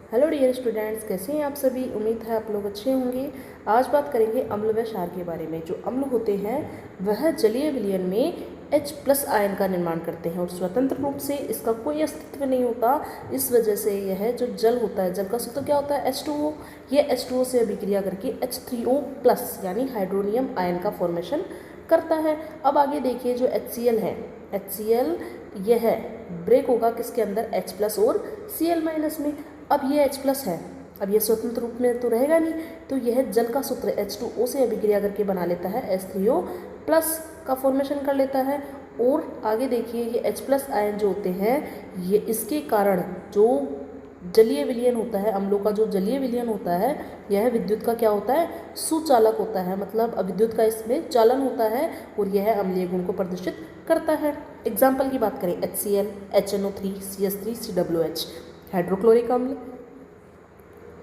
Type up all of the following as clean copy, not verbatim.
Hello dear students, कैसे हैं आप सभी। उम्मीद है आप लोग अच्छे होंगे। आज बात करेंगे अम्ल व क्षार के बारे में। जो अम्ल होते हैं वह जलीय विलयन में H+ आयन का निर्माण करते हैं और स्वतंत्र रूप से इसका कोई अस्तित्व नहीं होता। इस वजह से यह जो जल होता है, जल का सूत्र क्या होता है H2O। ये H2O से अभिक्रिया करके H3O+ यानी हाइड्रोनियम आयन का फॉर्मेशन करता है। अब आगे देखिए, जो HCl है, HCl यह ब्रेक होगा किसके अंदर, H+ और Cl- में। अब ये H+ है, अब ये स्वतंत्र रूप में तो रहेगा नहीं, तो यह जल का सूत्र H2O से अभिक्रिया करके बना लेता है, H3O+ का फॉर्मेशन कर लेता है। और आगे देखिए, ये H+ आयन जो होते हैं, ये इसके कारण जो जलीय विलयन होता है, अम्लों का जो जलीय विलयन होता है, यह विद्युत का क्या होता है, सुचालक होता है। मतलब विद्युत का इसमें चालन होता है और यह अम्लीय गुण को प्रदर्शित करता है। एग्जाम्पल की बात करें, HCl, HNO3, CH3, COOH, hydrochloric अम्ल,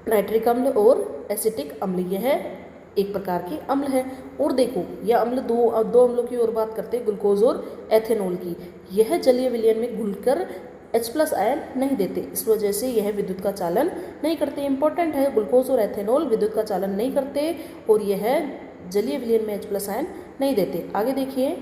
नाइट्रिक अम्ल और एसिटिक अम्ल, यह एक प्रकार के अम्ल है। और देखो, यह अम्ल दो अम्लों की और बात करते हैं, ग्लूकोज और एथेनॉल की। यह जलीय विलयन में घुलकर H+ आयन नहीं देते, इस वजह से यह विद्युत का चालन नहीं करते। इंपॉर्टेंट है, ग्लूकोज और एथेनॉल विद्युत का चालन नहीं करते और यह जलीय विलयन में H+ आयन नहीं देते। आगे देखिए,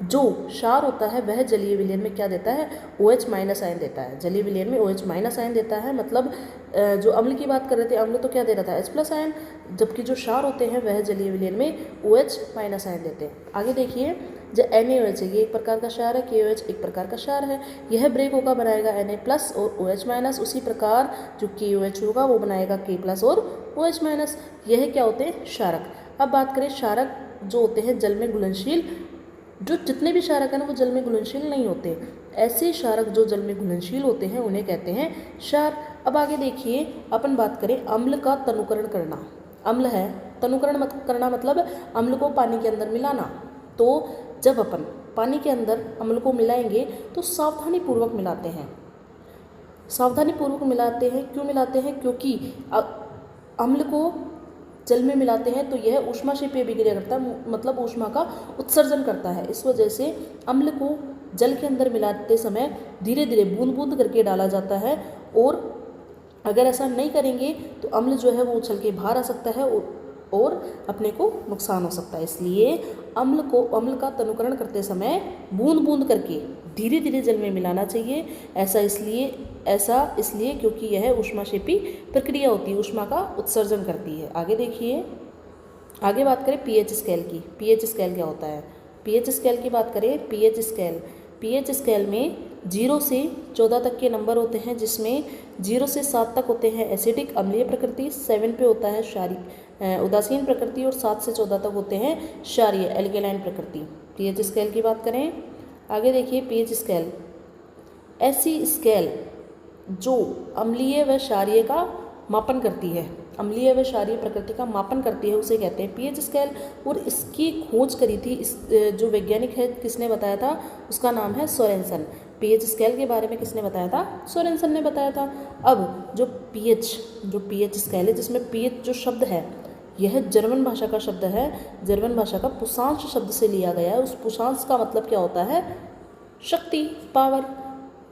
जो क्षार होता है वह जलीय विलयन में क्या देता है, OH- आयन देता है। जलीय विलयन में OH- आयन देता है। मतलब जो अम्ल की बात कर रहे थे, अम्ल तो क्या दे रहा था, H+ आयन, जबकि जो क्षार होते हैं वह जलीय विलयन में OH- आयन देते हैं। आगे देखिए, जो NaOH है, ये एक प्रकार का क्षार है, KOH एक प्रकार का क्षार है। यह ब्रेक होगा, बनाएगा Na+ और OH-। उसी प्रकार जो KOH होगा वो बनाएगा K+ और OH-। यह क्या होते हैं, क्षारक। अब बात करें क्षारक जो होते हैं जल में घुलनशील, जो जितने भी क्षारक हैं ना वो जल में घुलनशील नहीं होते। ऐसे क्षारक जो जल में घुलनशील होते हैं उन्हें कहते हैं क्षार। अब आगे देखिए, अपन बात करें अम्ल का तनुकरण करना। अम्ल है, तनुकरण करना मतलब अम्ल को पानी के अंदर मिलाना। तो जब अपन पानी के अंदर अम्ल को मिलाएंगे तो सावधानी पूर्वक मिलाते हैं। सावधानी पूर्वक मिलाते हैं, क्यों मिलाते हैं, क्योंकि अम्ल को जल में मिलाते हैं तो यह ऊष्माक्षेपी अभिक्रिया करता है, मतलब ऊष्मा का उत्सर्जन करता है। इस वजह से अम्ल को जल के अंदर मिलाते समय धीरे धीरे बूंद बूंद करके डाला जाता है, और अगर ऐसा नहीं करेंगे तो अम्ल जो है वो उछल के बाहर आ सकता है और अपने को नुकसान हो सकता है। इसलिए अम्ल का तनुकरण करते समय बूंद बूंद करके धीरे धीरे जल में मिलाना चाहिए। ऐसा इसलिए क्योंकि यह ऊष्माक्षेपी प्रक्रिया होती है, ऊष्मा का उत्सर्जन करती है। आगे देखिए, आगे बात करें पीएच स्केल की। पीएच स्केल क्या होता है, पीएच स्केल की बात करें, पीएच स्केल में 0 से 14 तक के नंबर होते हैं, जिसमें 0 से 7 तक होते हैं एसिडिक अम्लीय प्रकृति, 7 पे होता है क्षारीय उदासीन प्रकृति, और 7 से 14 तक होते हैं क्षारीय एल्केलाइन प्रकृति। पीएच स्केल की बात करें, आगे देखिए पीएच स्केल ऐसी स्केल जो अम्लीय व क्षारीय का मापन करती है, अम्लीय व क्षारीय प्रकृति का मापन करती है, उसे कहते हैं पीएच स्केल। और इसकी खोज करी थी जो वैज्ञानिक है, किसने बताया था, उसका नाम है सोरेनसन। पीएच स्केल के बारे में किसने बताया था, सोरेनसन ने बताया था। अब जो पीएच स्केल है, जिसमें पीएच जो शब्द है यह जर्मन भाषा का शब्द है, जर्मन भाषा का पुशांश शब्द से लिया गया है। उस पुशांश का मतलब क्या होता है, शक्ति, पावर।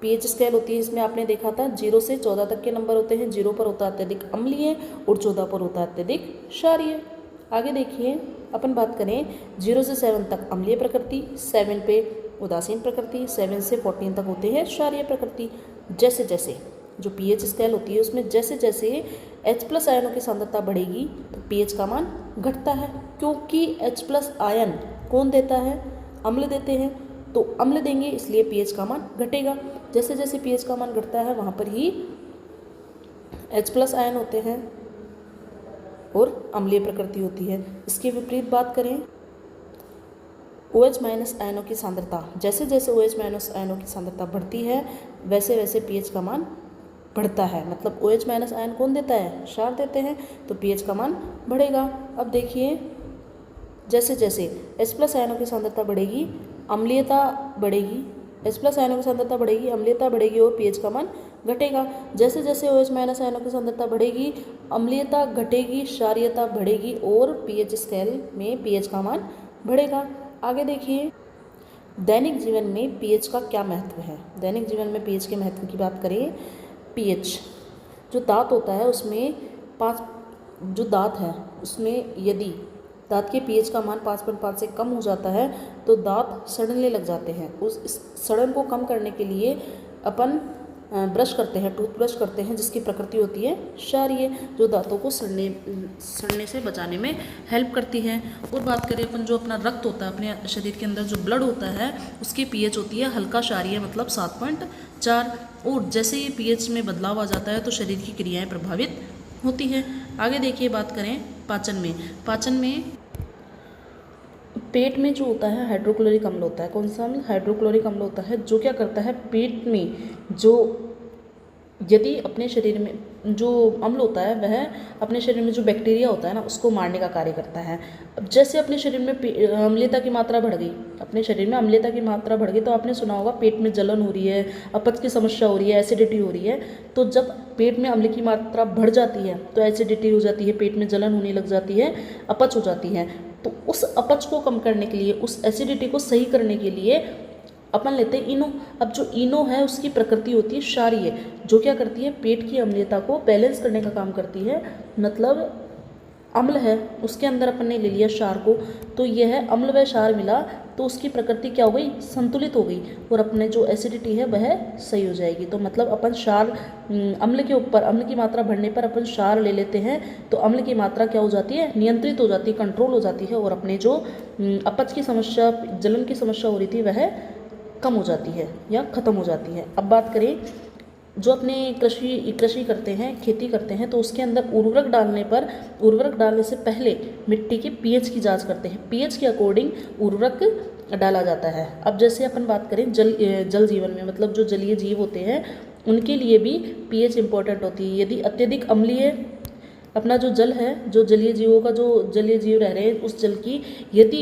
पीएच स्केल होती है, इसमें आपने देखा था 0 से 14 तक के नंबर होते हैं। 0 पर होता है अत्यधिक अम्लीय और 14 पर होता है अत्यधिक क्षारीय। आगे देखिए, अपन बात करें 0 से 7 तक अम्लीय प्रकृति, 7 पे उदासीन प्रकृति, 7 से 14 तक होते हैं क्षारीय प्रकृति। जैसे जैसे जो पीएच स्केल होती है उसमें जैसे जैसे H+ आयनों की सांद्रता बढ़ेगी तो पीएच का मान घटता है, क्योंकि H+ आयन कौन देता है, अम्ल देते हैं, तो अम्ल देंगे इसलिए पीएच का मान घटेगा। जैसे जैसे पीएच का मान घटता है वहाँ पर ही H+ आयन होते हैं और अम्लीय प्रकृति होती है। इसके विपरीत बात करें, OH- आयनों की सांद्रता, जैसे जैसे OH- आयनों की सांद्रता बढ़ती है वैसे वैसे पीएच का मान बढ़ता है। मतलब OH- आयन कौन देता है, क्षार देते हैं, तो पीएच का मान बढ़ेगा। अब देखिए, जैसे जैसे H+ आयनों की सांद्रता बढ़ेगी अम्लीयता बढ़ेगी, H+ आयनों की सांद्रता बढ़ेगी, अम्लीयता बढ़ेगी और पीएच का मान घटेगा। जैसे जैसे OH- आयनों की सांद्रता बढ़ेगी अम्लीयता घटेगी, क्षारीयता बढ़ेगी और पीएच स्केल में पीएच का मान बढ़ेगा। आगे देखिए, दैनिक जीवन में पीएच का क्या महत्व है? दैनिक जीवन में पीएच के महत्व की बात करें, पीएच जो दांत होता है उसमें 5, जो दांत है उसमें यदि दांत के पीएच का मान 5.5 से कम हो जाता है तो दांत सड़ने लग जाते हैं। इस सड़न को कम करने के लिए अपन ब्रश करते हैं, टूथब्रश करते हैं, जिसकी प्रकृति होती है क्षारीय, जो दांतों को सड़ने से बचाने में हेल्प करती है। और बात करें अपन जो अपना रक्त होता है, अपने शरीर के अंदर जो ब्लड होता है उसकी पीएच होती है हल्का क्षारीय, मतलब 7.4। और जैसे ही पीएच में बदलाव आ जाता है तो शरीर की क्रियाएं प्रभावित होती है। आगे देखिए, बात करें पाचन में। पाचन में पेट में जो होता है हाइड्रोक्लोरिक अम्ल होता है। कौन सा अम्ल? हाइड्रोक्लोरिक अम्ल होता है, जो क्या करता है पेट में जो यदि अपने शरीर में जो अम्ल होता है वह अपने शरीर में जो बैक्टीरिया होता है ना उसको मारने का कार्य करता है। अब जैसे अपने शरीर में अम्लीयता की मात्रा बढ़ गई, अपने शरीर में अम्लीयता की मात्रा बढ़ गई तो आपने सुना होगा पेट में जलन हो रही है, अपच की समस्या हो रही है, एसिडिटी हो रही है। तो जब पेट में अम्ल की मात्रा बढ़ जाती है तो एसिडिटी हो जाती है, पेट में जलन होने लग जाती है, अपच हो जाती है। तो उस अपच को कम करने के लिए, उस एसिडिटी को सही करने के लिए अपन लेते हैं इनो। अब जो इनो है उसकी प्रकृति होती है क्षारीय, जो क्या करती है पेट की अम्लीयता को बैलेंस करने का काम करती है। मतलब अम्ल है उसके अंदर अपन ने ले लिया क्षार को, तो यह अम्ल व क्षार मिला तो उसकी प्रकृति क्या हो गई? संतुलित हो गई, और अपने जो एसिडिटी है वह सही हो जाएगी। तो मतलब अपन क्षार अम्ल के ऊपर, अम्ल की मात्रा बढ़ने पर अपन क्षार ले लेते हैं तो अम्ल की मात्रा क्या हो जाती है? नियंत्रित हो जाती है, कंट्रोल हो जाती है, और अपने जो अपच की समस्या, जलन की समस्या हो रही थी वह कम हो जाती है या ख़त्म हो जाती है। अब बात करें जो अपने कृषि करते हैं, खेती करते हैं, तो उसके अंदर उर्वरक डालने पर, उर्वरक डालने से पहले मिट्टी के पीएच की जांच करते हैं। पीएच के अकॉर्डिंग उर्वरक डाला जाता है। अब जैसे अपन बात करें जल जीवन में, मतलब जो जलीय जीव होते हैं उनके लिए भी पीएच इंपॉर्टेंट होती है। यदि अत्यधिक अम्लीय अपना जो जल है, जो जलीय जीवों का, जो जलीय जीव रह रहे हैं उस जल की यदि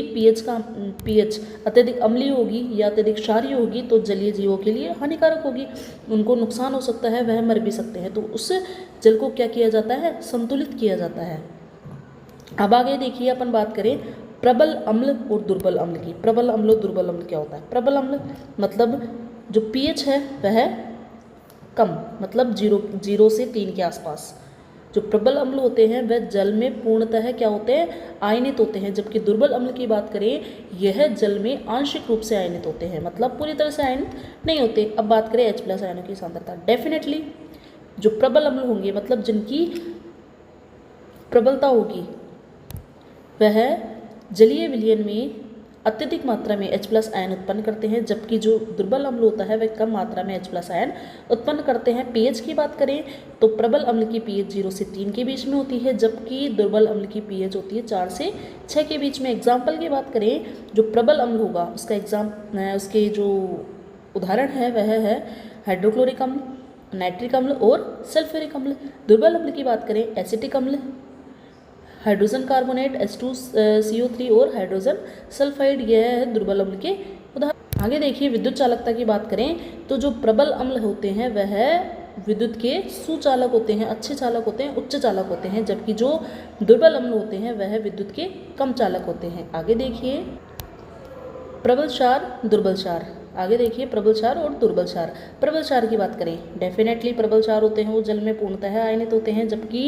पीएच अत्यधिक अम्लीय होगी या अत्यधिक क्षारीय होगी तो जलीय जीवों के लिए हानिकारक होगी, उनको नुकसान हो सकता है, वह मर भी सकते हैं। तो उस जल को क्या किया जाता है? संतुलित किया जाता है। अब आगे देखिए, अपन बात करें प्रबल अम्ल और दुर्बल अम्ल की। प्रबल अम्ल और दुर्बल अम्ल क्या होता है? प्रबल अम्ल मतलब जो पीएच है वह कम, मतलब 0 से 3 के आसपास। जो प्रबल अम्ल होते हैं वह जल में पूर्णतः क्या होते हैं? आयनित होते हैं। जबकि दुर्बल अम्ल की बात करें, यह जल में आंशिक रूप से आयनित होते हैं, मतलब पूरी तरह से आयनित नहीं होते। अब बात करें H+ आयनों की सांद्रता। डेफिनेटली जो प्रबल अम्ल होंगे, मतलब जिनकी प्रबलता होगी, वह जलीय विलयन में अत्यधिक मात्रा में H+ आयन उत्पन्न करते हैं, जबकि जो दुर्बल अम्ल होता है वह कम मात्रा में H+ आयन उत्पन्न करते हैं। पीएच की बात करें तो प्रबल अम्ल की पीएच 0 से 3 के बीच में होती है, जबकि दुर्बल अम्ल की पीएच होती है 4 से 6 के बीच में। एग्जाम्पल की बात करें, जो प्रबल अम्ल होगा उसके जो उदाहरण है वह है हाइड्रोक्लोरिक अम्ल, नाइट्रिक अम्ल और सल्फ्यूरिक अम्ल। दुर्बल अम्ल की बात करें एसिटिक अम्ल, हाइड्रोजन कार्बोनेट H2CO3 और हाइड्रोजन सल्फाइड, यह है दुर्बल अम्ल के उदाहरण। आगे देखिए, विद्युत चालकता की बात करें तो जो प्रबल अम्ल होते हैं वह विद्युत के सुचालक होते हैं, अच्छे चालक होते हैं, उच्च चालक होते हैं, जबकि जो दुर्बल अम्ल होते हैं वह विद्युत के कम चालक होते हैं। आगे देखिए प्रबल क्षार, दुर्बल क्षार। आगे देखिए प्रबल क्षार और दुर्बल क्षार। प्रबल क्षार की बात करें, डेफिनेटली प्रबल क्षार होते हैं वो जल में पूर्णतः आयनित होते हैं, जबकि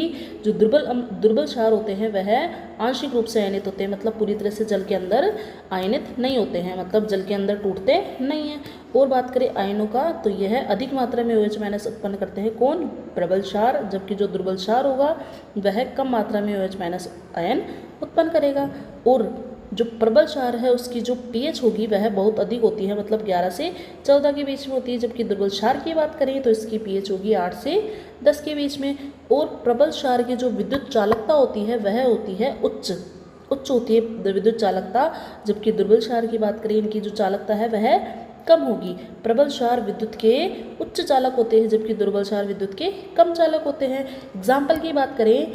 जो दुर्बल क्षार होते हैं वह आंशिक रूप से आयनित होते हैं, मतलब पूरी तरह से जल के अंदर आयनित नहीं होते हैं, मतलब जल के अंदर टूटते नहीं हैं। और बात करें आयनों का तो यह अधिक मात्रा में OH- उत्पन्न करते हैं। कौन? प्रबल क्षार, जबकि जो दुर्बल क्षार होगा वह कम मात्रा में OH- आयन उत्पन्न करेगा। और जो प्रबल क्षार है उसकी जो पीएच होगी वह बहुत अधिक होती है, मतलब 11 से 14 के बीच में होती है, जबकि दुर्बल क्षार की बात करें तो इसकी पीएच होगी 8 से 10 के बीच में। और प्रबल क्षार की जो विद्युत चालकता होती है वह होती है उच्च होती है विद्युत चालकता, जबकि दुर्बल क्षार की बात करें इनकी जो चालकता है वह कम होगी। प्रबल क्षार विद्युत के उच्च चालक होते हैं, जबकि दुर्बल क्षार विद्युत के कम चालक होते हैं। एग्जाम्पल की बात करें,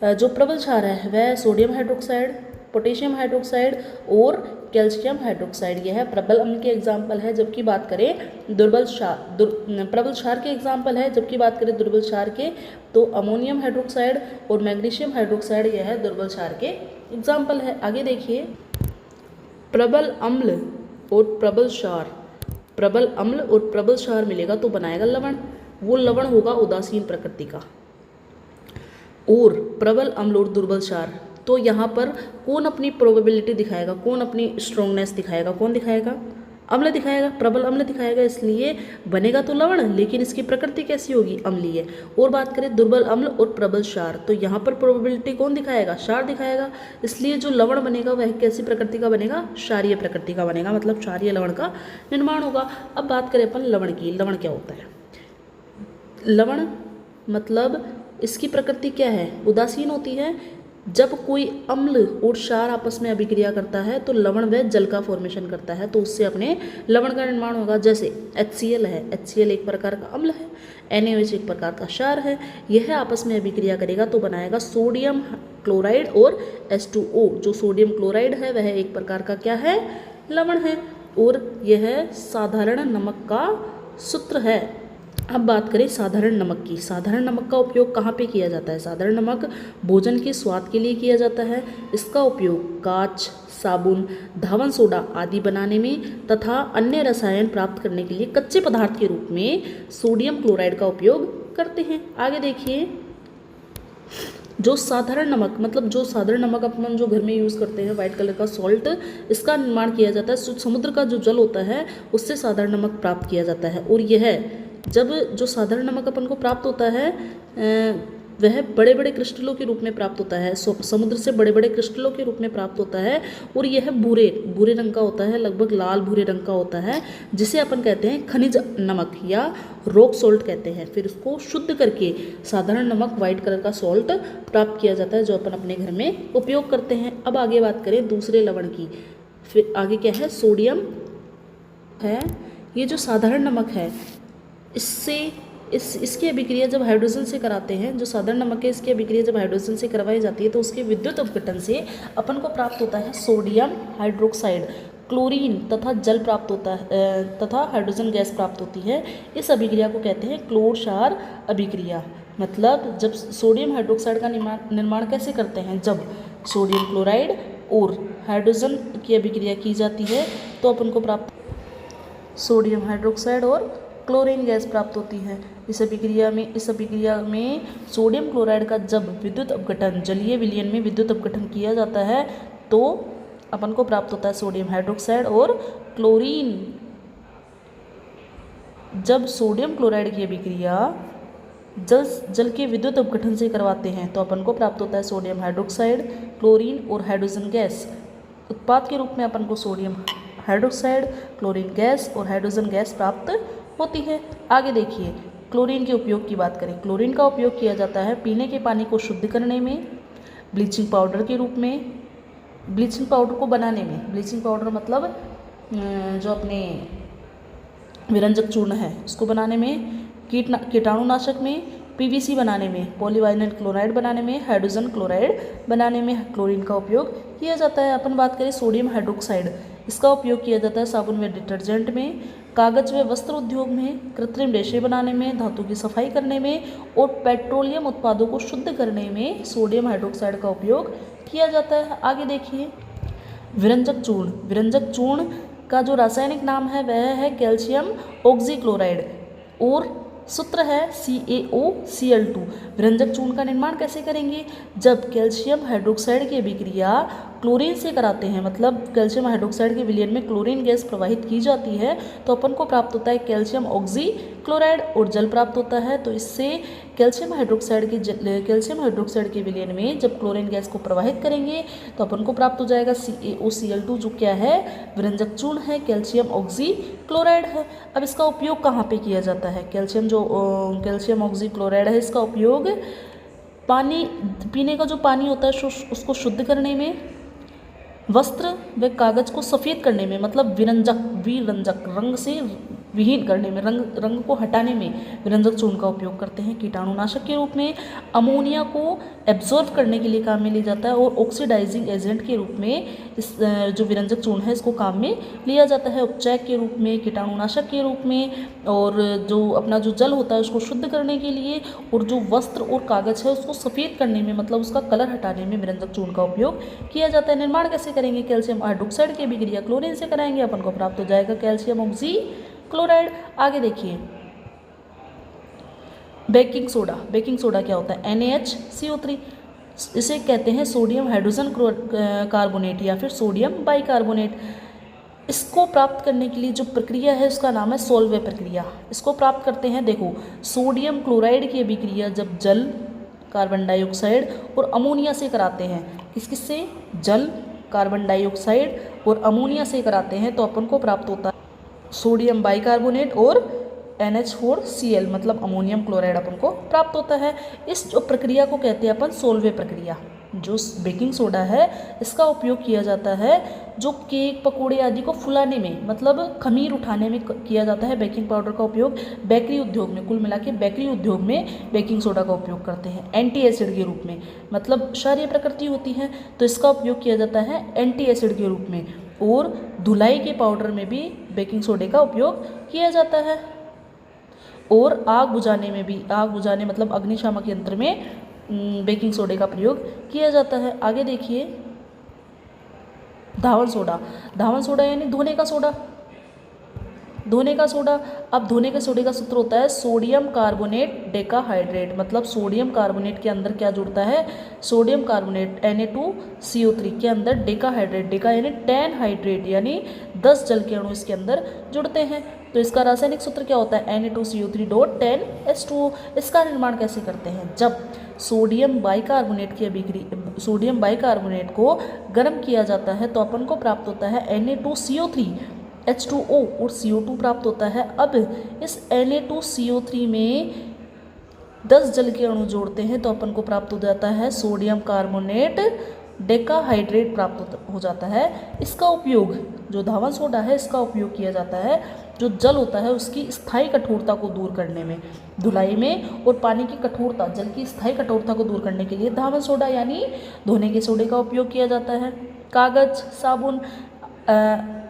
जो प्रबल क्षार है वह सोडियम हाइड्रोक्साइड, पोटेशियम हाइड्रोक्साइड और कैल्शियम हाइड्रोक्साइड, यह प्रबल अम्ल के एग्जाम्पल है। जबकि बात करें प्रबल क्षार के एग्जाम्पल है, जबकि बात करें दुर्बल क्षार के तो अमोनियम हाइड्रोक्साइड और मैग्नीशियम हाइड्रोक्साइड, यह दुर्बल क्षार के एग्जाम्पल है। आगे देखिए प्रबल अम्ल और प्रबल क्षार, प्रबल अम्ल और प्रबल क्षार मिलेगा तो बनाएगा लवण। वो लवण होगा उदासीन प्रकृति का। और प्रबल अम्ल और दुर्बल क्षार, तो यहाँ पर कौन अपनी प्रोबेबिलिटी दिखाएगा, कौन अपनी स्ट्रॉन्गनेस दिखाएगा, कौन दिखाएगा, अम्ल दिखाएगा, प्रबल अम्ल दिखाएगा, इसलिए बनेगा तो लवण, लेकिन इसकी प्रकृति कैसी होगी, अम्लीय। और बात करें दुर्बल अम्ल और प्रबल क्षार, तो यहाँ पर प्रोबेबिलिटी कौन दिखाएगा, क्षार दिखाएगा, इसलिए जो लवण बनेगा वह कैसी प्रकृति का बनेगा, क्षारीय प्रकृति का बनेगा, मतलब क्षारीय लवण का निर्माण होगा। अब बात करें अपन लवण की, लवण क्या होता है। लवण मतलब इसकी प्रकृति क्या है, उदासीन होती है। जब कोई अम्ल और क्षार आपस में अभिक्रिया करता है तो लवण व जल का फॉर्मेशन करता है, तो उससे अपने लवण का निर्माण होगा। जैसे HCl है, HCl एक प्रकार का अम्ल है, NaOH एक प्रकार का क्षार है, यह आपस में अभिक्रिया करेगा तो बनाएगा सोडियम क्लोराइड और H2O। जो सोडियम क्लोराइड है वह एक प्रकार का क्या है, लवण है, और यह साधारण नमक का सूत्र है। अब बात करें साधारण नमक की। साधारण नमक का उपयोग कहाँ पे किया जाता है। साधारण नमक भोजन के स्वाद के लिए किया जाता है। इसका उपयोग कांच, साबुन, धावन सोडा आदि बनाने में तथा अन्य रसायन प्राप्त करने के लिए कच्चे पदार्थ के रूप में सोडियम क्लोराइड का उपयोग करते हैं। आगे देखिए, जो साधारण नमक मतलब जो साधारण नमक अपन जो घर में यूज़ करते हैं, वाइट कलर का सॉल्ट, इसका निर्माण किया जाता है। समुद्र का जो जल होता है उससे साधारण नमक प्राप्त किया जाता है। और यह जब जो साधारण नमक अपन को प्राप्त होता है वह बड़े बड़े क्रिस्टलों के रूप में प्राप्त होता है, समुद्र से बड़े बड़े क्रिस्टलों के रूप में प्राप्त होता है। और यह भूरे रंग का होता है, लगभग लाल भूरे रंग का होता है, जिसे अपन कहते हैं खनिज नमक या रॉक सॉल्ट कहते हैं। फिर उसको शुद्ध करके साधारण नमक वाइट कलर का सॉल्ट प्राप्त किया जाता है, जो अपन अपने घर में उपयोग करते हैं। अब आगे बात करें दूसरे लवण की। फिर आगे क्या है, सोडियम है। ये जो साधारण नमक है इससे इसकी अभिक्रिया जब हाइड्रोजन से कराते हैं, जो साधारण नमक है इसकी अभिक्रिया जब हाइड्रोजन से करवाई जाती है तो उसके विद्युत अपघटन से अपन को प्राप्त होता है सोडियम हाइड्रोक्साइड, क्लोरीन तथा जल प्राप्त होता है तथा हाइड्रोजन गैस प्राप्त होती है। इस अभिक्रिया को कहते हैं क्लोर क्षार अभिक्रिया। मतलब जब सोडियम हाइड्रोक्साइड का निर्माण कैसे करते हैं, जब सोडियम क्लोराइड और हाइड्रोजन की अभिक्रिया की जाती है तो अपन को प्राप्त सोडियम हाइड्रोक्साइड और क्लोरीन गैस प्राप्त होती है। इस अभिक्रिया में सोडियम क्लोराइड का जब विद्युत अपघटन जलीय विलयन में विद्युत अपघटन किया जाता है तो अपन को प्राप्त होता है सोडियम हाइड्रोक्साइड और क्लोरीन। जब सोडियम क्लोराइड की अभिक्रिया जल के विद्युत अपघटन से करवाते हैं तो अपन को प्राप्त होता है सोडियम हाइड्रोक्साइड, क्लोरीन और हाइड्रोजन गैस। उत्पाद के रूप में अपन को सोडियम हाइड्रोक्साइड, क्लोरीन गैस और हाइड्रोजन गैस प्राप्त होती है। आगे देखिए, क्लोरीन के उपयोग की बात करें। क्लोरीन का उपयोग किया जाता है पीने के पानी को शुद्ध करने में, ब्लीचिंग पाउडर के रूप में, ब्लीचिंग पाउडर को बनाने में। ब्लीचिंग पाउडर मतलब जो अपने विरंजक चूर्ण है उसको बनाने में, कीटाणुनाशक में, PVC बनाने में, पॉलीवाइनाइल क्लोराइड बनाने में, हाइड्रोजन क्लोराइड बनाने में क्लोरीन का उपयोग किया जाता है। अपन बात करें सोडियम हाइड्रोक्साइड, इसका उपयोग किया जाता है साबुन व डिटर्जेंट में, कागज व वस्त्र उद्योग में, कृत्रिम रेशे बनाने में, धातु की सफाई करने में और पेट्रोलियम उत्पादों को शुद्ध करने में सोडियम हाइड्रोक्साइड का उपयोग किया जाता है। आगे देखिए, विरंजक चूर्ण। विरंजक चूर्ण का जो रासायनिक नाम है वह है कैल्शियम ऑक्सीक्लोराइड और सूत्र है CaOCl2। विरंजक चूर्ण का निर्माण कैसे करेंगे, जब कैल्शियम हाइड्रोक्साइड की अभिक्रिया क्लोरीन से कराते हैं, मतलब कैल्शियम हाइड्रोक्साइड के विलयन में क्लोरीन गैस प्रवाहित की जाती है तो अपन को प्राप्त होता है कैल्शियम ऑक्सीक्लोराइड और जल प्राप्त होता है। तो इससे कैल्शियम हाइड्रोक्साइड के विलयन में जब क्लोरीन गैस को प्रवाहित करेंगे तो अपन को प्राप्त हो जाएगा CaOCl2, जो क्या है, विरंजक चूर्ण है, कैल्शियम ऑक्सीक्लोराइड है। अब इसका उपयोग कहाँ पे किया जाता है, कैल्शियम ऑक्सीक्लोराइड है, इसका उपयोग पानी, पीने का जो पानी होता है उसको शुद्ध करने में, वस्त्र व कागज को सफ़ेद करने में, मतलब विरंजक रंग से विहीन करने में, रंग को हटाने में विरंजक चूर्ण का उपयोग करते हैं। कीटाणुनाशक के रूप में अमोनिया को एब्जॉर्ब करने के लिए काम में लिया जाता है और ऑक्सीडाइजिंग एजेंट के रूप में इस जो विरंजक चूर्ण है इसको काम में लिया जाता है। उपचयक के रूप में, कीटाणुनाशक के रूप में, और जो अपना जो जल होता है उसको शुद्ध करने के लिए, और जो वस्त्र और कागज है उसको सफ़ेद करने में, मतलब उसका कलर हटाने में विरंजक चूर्ण का उपयोग किया जाता है। निर्माण कैसे करेंगे? कैल्शियम हाइड्रोक्साइड की अभिक्रिया क्लोरीन से कराएंगे, अपन को प्राप्त हो जाएगा कैल्शियम ऑक्सी क्लोराइड। आगे देखिए बेकिंग सोडा। बेकिंग सोडा क्या होता है? NaHCO3। इसे कहते हैं सोडियम हाइड्रोजन कार्बोनेट या फिर सोडियम बाइकार्बोनेट। इसको प्राप्त करने के लिए जो प्रक्रिया है उसका नाम है सोल्वे प्रक्रिया। इसको प्राप्त करते हैं, देखो, सोडियम क्लोराइड की अभिक्रिया जब जल, कार्बन डाइऑक्साइड और अमोनिया से कराते हैं, किस किस से? जल, कार्बन डाइऑक्साइड और अमोनिया से कराते हैं, तो अपन को प्राप्त होता है सोडियम बाइकार्बोनेट और NH4Cl, मतलब अमोनियम क्लोराइड अपन को प्राप्त होता है। इस जो प्रक्रिया को कहते हैं अपन सोल्वे प्रक्रिया। जो बेकिंग सोडा है इसका उपयोग किया जाता है जो केक, पकोड़े आदि को फुलाने में, मतलब खमीर उठाने में किया जाता है। बेकिंग पाउडर का उपयोग बेकरी उद्योग में, कुल मिला के बेकरी उद्योग में बेकिंग सोडा का उपयोग करते हैं एंटी एसिड के रूप में, मतलब क्षारीय प्रकृति होती है तो इसका उपयोग किया जाता है एंटी एसिड के रूप में। और धुलाई के पाउडर में भी बेकिंग सोडे का उपयोग किया जाता है। और आग बुझाने में भी, आग बुझाने मतलब अग्निशामक यंत्र में बेकिंग सोडे का प्रयोग किया जाता है। आगे देखिए धावन सोडा। धावन सोडा यानी धोने का सोडा। धोने का सोडा, अब धोने के सोडे का सूत्र होता है सोडियम कार्बोनेट डेकाहाइड्रेट, मतलब सोडियम कार्बोनेट के अंदर क्या जुड़ता है? सोडियम कार्बोनेट Na2CO3 के अंदर डेकाहाइड्रेट, डेका यानी 10 हाइड्रेट यानी 10 जल के अणु इसके अंदर जुड़ते हैं। तो इसका रासायनिक सूत्र क्या होता है? Na2CO3.10H2O। इसका निर्माण कैसे करते हैं? जब सोडियम बाइकार्बोनेट की अभिक्रिया, सोडियम बाइकार्बोनेट को गर्म किया जाता है तो अपन को प्राप्त होता है Na2CO3H2O और CO2 प्राप्त होता है। अब इस Na2CO3 में 10 जल के अणु जोड़ते हैं तो अपन को प्राप्त हो जाता है सोडियम कार्बोनेट डेकाहाइड्रेट प्राप्त हो जाता है। इसका उपयोग, जो धावन सोडा है इसका उपयोग किया जाता है जो जल होता है उसकी स्थायी कठोरता को दूर करने में, धुलाई में, और पानी की कठोरता, जल की स्थायी कठोरता को दूर करने के लिए धावन सोडा यानी धोने के सोडे का उपयोग किया जाता है। कागज, साबुन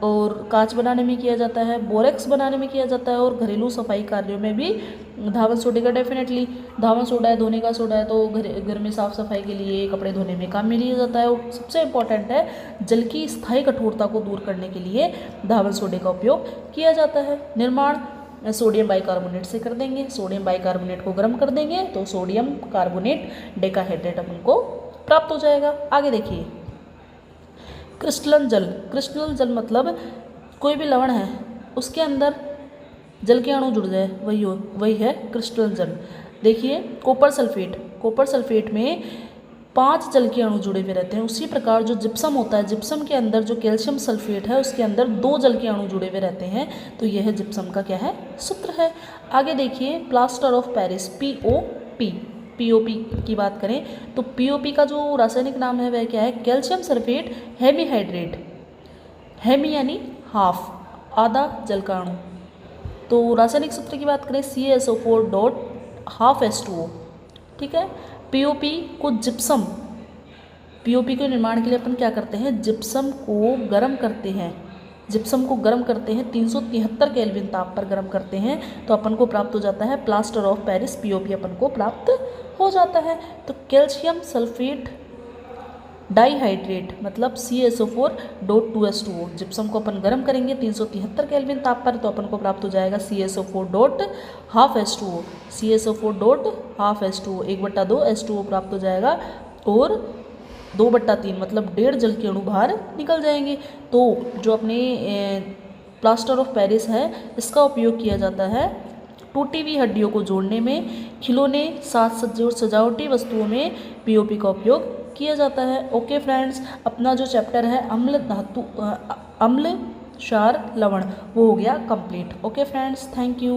और कांच बनाने में किया जाता है, बोरेक्स बनाने में किया जाता है, और घरेलू सफाई कार्यों में भी धावन सोडे का डेफिनेटली, धावन सोडा है, धोने का सोडा है, तो घर में साफ सफाई के लिए, कपड़े धोने में काम में लिया जाता है। और सबसे इम्पॉर्टेंट है जल की स्थायी कठोरता को दूर करने के लिए धावन सोडे का उपयोग किया जाता है। निर्माण सोडियम बाइकार्बोनेट से कर देंगे, सोडियम बाइकार्बोनेट को गर्म कर देंगे तो सोडियम कार्बोनेट डेकाहाइड्रेट अपन को प्राप्त हो जाएगा। आगे देखिए क्रिस्टलन जल। क्रिस्टलन जल मतलब कोई भी लवण है उसके अंदर जल के अणु जुड़ जाए, वही है क्रिस्टलन जल। देखिए कॉपर सल्फेट, कॉपर सल्फेट में 5 जल के अणु जुड़े हुए रहते हैं। उसी प्रकार जो जिप्सम होता है, जिप्सम के अंदर जो कैल्शियम सल्फेट है उसके अंदर 2 जल के अणु जुड़े हुए रहते हैं, तो यह जिप्सम का क्या है? सूत्र है। आगे देखिए प्लास्टर ऑफ पेरिस, POP की बात करें तो POP का जो रासायनिक नाम है वह क्या है? Calcium sulphate hemihydrate. हेमी यानी हाफ, आधा जल का अणु। तो रासायनिक सूत्र की बात करें CaSO4.12H2O, ठीक है। POP को जिप्सम, POP के निर्माण के लिए अपन क्या करते हैं? जिप्सम को गर्म करते हैं, जिप्सम को गर्म करते हैं 373 केल्विन ताप पर गर्म करते हैं तो अपन को प्राप्त हो जाता है प्लास्टर ऑफ पेरिस, POP अपन को प्राप्त हो जाता है। तो कैल्शियम सल्फेट डाइहाइड्रेट मतलब CaSO4.2H2O, जिप्सम को अपन गर्म करेंगे 373 केल्विन ताप पर तो अपन को प्राप्त हो जाएगा CaSO4.12H2O, CaSO4.12H2O 1/2 H2O प्राप्त हो जाएगा, और 2/3 मतलब 1.5 जल के अणु बाहर निकल जाएंगे। तो जो अपने प्लास्टर ऑफ पेरिस है इसका उपयोग किया जाता है टूटी हुई हड्डियों को जोड़ने में, खिलौने, साज सज्जे और सजावटी वस्तुओं में POP का उपयोग किया जाता है। ओके फ्रेंड्स, अपना जो चैप्टर है अम्ल धातु, अम्ल, क्षार, लवण वो हो गया complete. Okay friends, thank you.